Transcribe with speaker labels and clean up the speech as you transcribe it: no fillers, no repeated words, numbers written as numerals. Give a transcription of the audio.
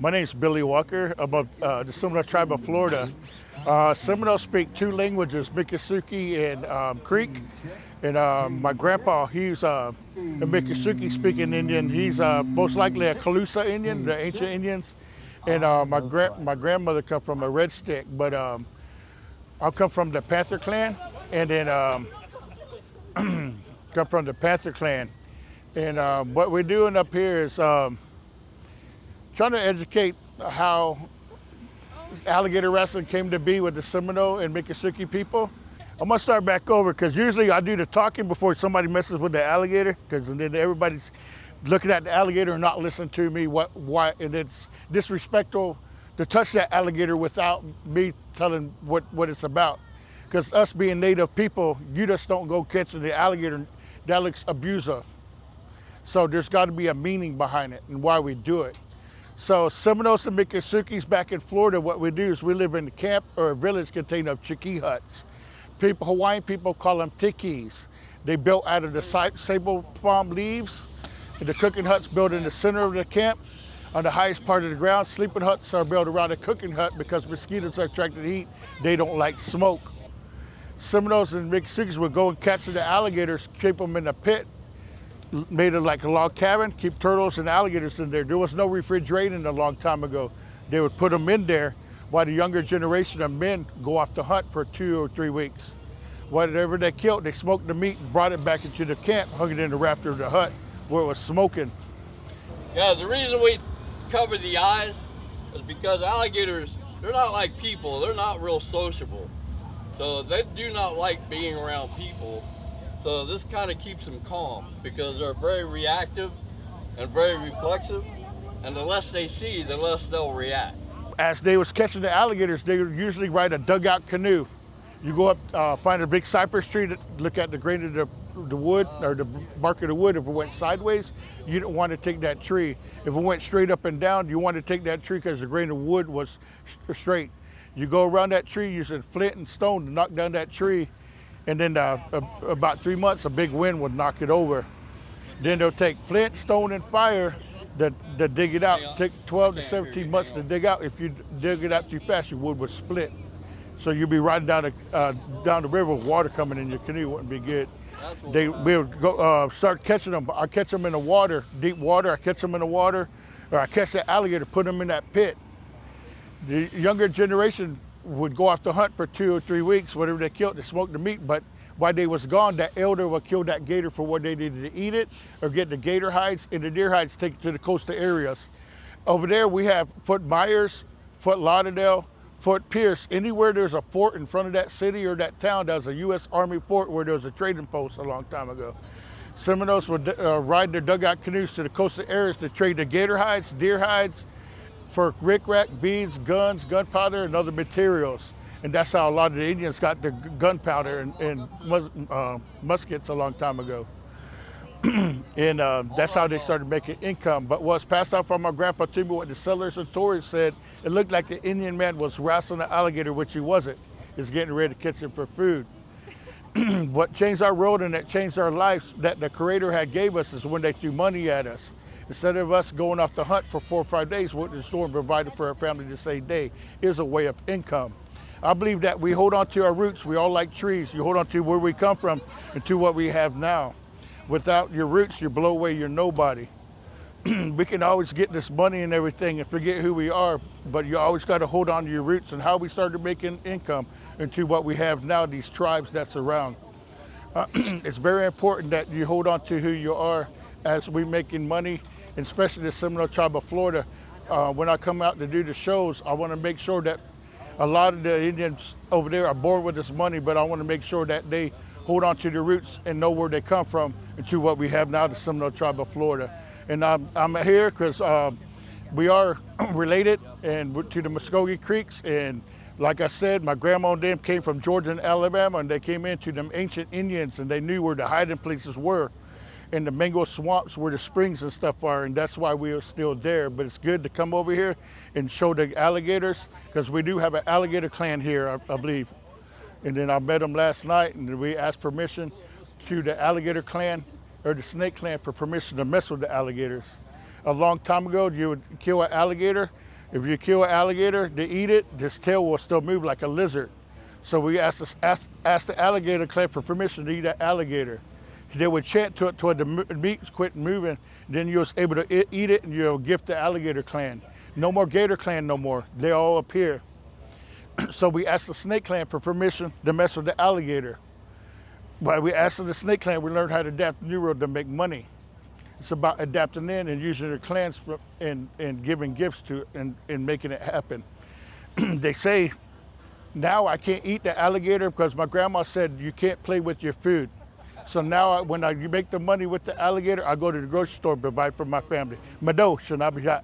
Speaker 1: My name is Billy Walker. I'm of the Seminole Tribe of Florida. Seminoles speak two languages, Miccosukee and Creek. And my grandpa, he's a Miccosukee speaking Indian. He's most likely a Calusa Indian, the ancient Indians. And my grandmother come from a Red Stick, but I come from the Panther clan, and then come from the Panther clan. And what we're doing up here is trying to educate how alligator wrestling came to be with the Seminole and Miccosukee people. I'm gonna start back over because usually I do the talking before somebody messes with the alligator, because then everybody's looking at the alligator and not listening to me. Why? And it's disrespectful to touch that alligator without me telling what it's about. Because us being native people, you just don't go catching the alligator. That looks abusive. So there's got to be a meaning behind it and why we do it. So Seminoles and Miccosukees back in Florida, what we do is we live in a camp or a village contained of chickee huts. Hawaiian people call them tikis. They built out of the sable palm leaves. And the cooking huts built in the center of the camp on the highest part of the ground. Sleeping huts are built around the cooking hut because mosquitoes are attracted to heat. They don't like smoke. Seminoles and Miccosukees would go and catch the alligators, keep them in a pit, made it like a log cabin, keep turtles and alligators in there. There was no refrigerating a long time ago. They would put them in there while the younger generation of men go off to hunt for 2 or 3 weeks. Whatever they killed, they smoked the meat, brought it back into the camp, hung it in the rafter of the hut where it was smoking.
Speaker 2: Yeah, the reason we cover the eyes is because alligators, they're not like people. They're not real sociable. So they do not like being around people. So this kind of keeps them calm because they're very reactive and very reflexive. And the less they see, the less they'll react.
Speaker 1: As they was catching the alligators, they would usually ride a dugout canoe. You go up, find a big cypress tree, look at the grain of the wood or the bark of the wood. If it went sideways, you didn't want to take that tree. If it went straight up and down, you wanted to take that tree because the grain of wood was straight. You go around that tree using flint and stone to knock down that tree, and then about 3 months, a big wind would knock it over. Then they'll take flint, stone, and fire to dig it out. Take 12 to 17 months to dig out. If you dig it out too fast, your wood would split. So you'd be riding down the river with water coming in your canoe. Wouldn't be good. We would go start catching them. I catch them in the water, deep water. I catch them in the water, or I catch that alligator, put them in that pit. The younger generation would go off to hunt for 2 or 3 weeks. Whatever they killed, they smoked the meat. But while they was gone, that elder would kill that gator for what they needed to eat it, or get the gator hides and the deer hides, take it to the coastal areas. Over there, we have Fort Myers, Fort Lauderdale, Fort Pierce. Anywhere there's a fort in front of that city or that town, that was a U.S. Army fort where there was a trading post a long time ago. Seminoles would ride their dugout canoes to the coastal areas to trade the gator hides, deer hides, for rickrack, beads, guns, gunpowder, and other materials. And that's how a lot of the Indians got their gunpowder and muskets a long time ago. And that's how they started making income. But what's passed on from my grandpa to me, what the settlers and Tories said, it looked like the Indian man was wrestling the alligator, which he wasn't. He was getting ready to catch him for food. What changed our world and that changed our lives that the Creator had gave us is when they threw money at us. Instead of us going off to hunt for 4 or 5 days, we went to the store and provided for our family the same day. Is a way of income. I believe that we hold on to our roots. We all like trees. You hold on to where we come from and to what we have now. Without your roots, you blow away, you're nobody. We can always get this money and everything and forget who we are, but you always got to hold on to your roots and how we started making income into what we have now, these tribes that's around. It's very important that you hold on to who you are as we making money, and especially the Seminole Tribe of Florida. When I come out to do the shows, I want to make sure that a lot of the Indians over there are born with this money, but I want to make sure that they hold on to their roots and know where they come from and to what we have now, the Seminole Tribe of Florida. And I'm here because we are related and to the Muskogee Creeks. And like I said, my grandma and them came from Georgia and Alabama, and they came into them ancient Indians, and they knew where the hiding places were. And the mango swamps where the springs and stuff are, and that's why we are still there. But it's good to come over here and show the alligators, because we do have an alligator clan here, I believe. And then I met them last night, and we asked permission to the alligator clan or the snake clan for permission to mess with the alligators. A long time ago, you would kill an alligator, If you kill an alligator, they eat it, this tail will still move like a lizard. So we asked the alligator clan for permission to eat that alligator. They would chant to it toward the meat quit moving. Then you was able to eat it, and you'll gift the alligator clan. No more gator clan no more. They all appear. So we asked the snake clan for permission to mess with the alligator. But we asked the snake clan, we learned how to adapt the new world to make money. It's about adapting in and using their clans and giving gifts to and making it happen. They say, now I can't eat the alligator because my grandma said you can't play with your food. So now when I make the money with the alligator, I go to the grocery store to buy for my family. Mado, shanabihat.